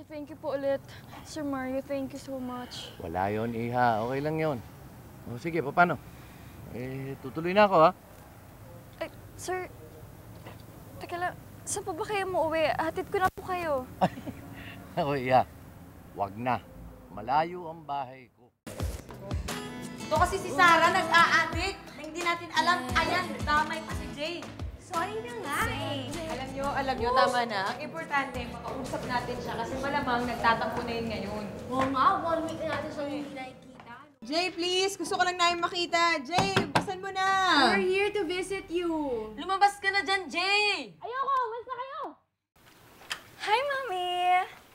Ay, thank you po ulit. Sir Mario, thank you so much. Wala yon, Iha. Okay lang yon. O sige, paano? Tutuloy na ako, ha? Ay, sir, teka lang. Saan pa ba kayo muuwi? Hatid ko na po kayo. Ako, Iha. Wag na. Malayo ang bahay ko. Ito kasi si Sarah nag-a-addict. Hindi natin alam. Ayan, damay pa si Jay. Sorry na nga eh. Alam nyo, tama na. Ang importante, makausap natin siya kasi malamang nagtatampo na yun ngayon. Oo nga, 1 week na natin siya hindi nakikita. Jay, please! Gusto ko lang namin makita. Jay, buksan mo na! We're here to visit you. Lumabas ka na dyan, Jay! Ayoko, mas na kayo. Hi, Mami!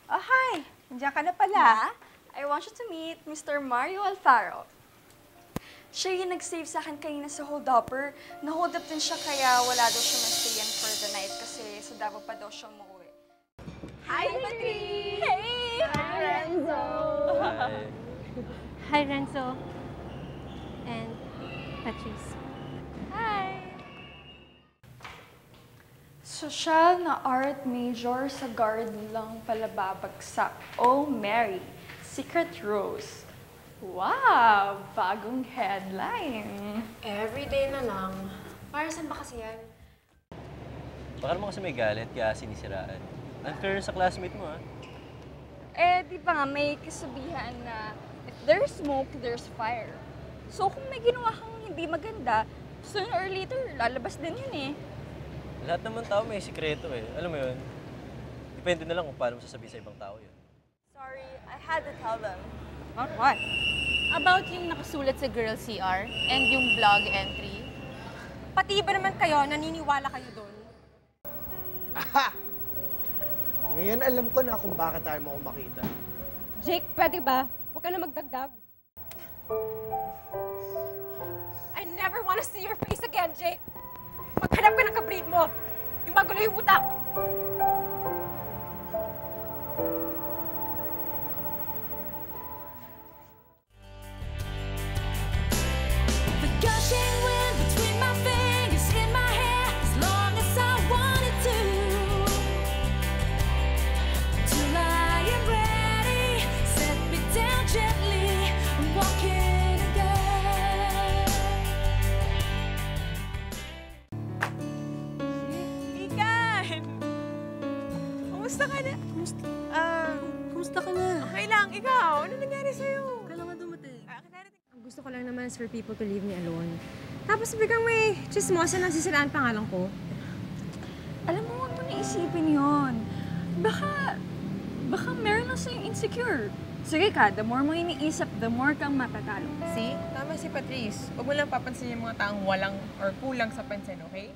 Oh, hi! Nandiyan ka na pala. I want you to meet Mr. Mario Alfaro. Siya yung nag-save sa akin kanina sa hold-upper. Na-hold up din siya kaya wala daw siya ma-stayan for the night kasi sa Davao pa daw siya umuwi. Hi, Patrice! Hey! Hi, Renzo! Hi, Renzo. And Patrice. Hi! Sosyal na art major sa garden lang pala babagsak. Oh, Mary! Secret Rose. Wow! Bagong headline. Everyday na lang. Para saan ba kasi yan? Baka naman kasi may galit kaya sinisiraan. Unfair sa classmate mo, ha? Di ba nga may kasabihan na if there's smoke, there's fire. So kung may ginawa kang hindi maganda, sooner or later, lalabas din yun eh. Lahat naman tao may sikreto, eh. Alam mo yun? Depende na lang kung paano mo sasabihin sa ibang tao yun. Sorry, I had to tell them. About what? About yung nakasulat sa Girl CR and yung blog entry. Pati ba naman kayo, naniniwala kayo doon? Aha! Ngayon alam ko na kung bakit tayo mo makita. Jake, pwede ba? Huwag ka na magdagdag. I never want to see your face again, Jake. Maghanap ka ng kabreed mo. Yung magulo yung utak. Kumusta ka na? Kumusta ka na? Okay lang. Ikaw, ano nangyari sa'yo? Kailangan dumating. Ang gusto ko lang naman is for people to leave me alone. Tapos biglang may chismosa na sisiraan pangalan ko. Alam mo, huwag mo naisipin yun. Baka meron lang sa'yo insecure. Sige ka, the more mo iniisip, the more kang matatalo. See? Tama si Patrice. Huwag mo lang papansin yung mga taong walang or kulang sa pansin, okay?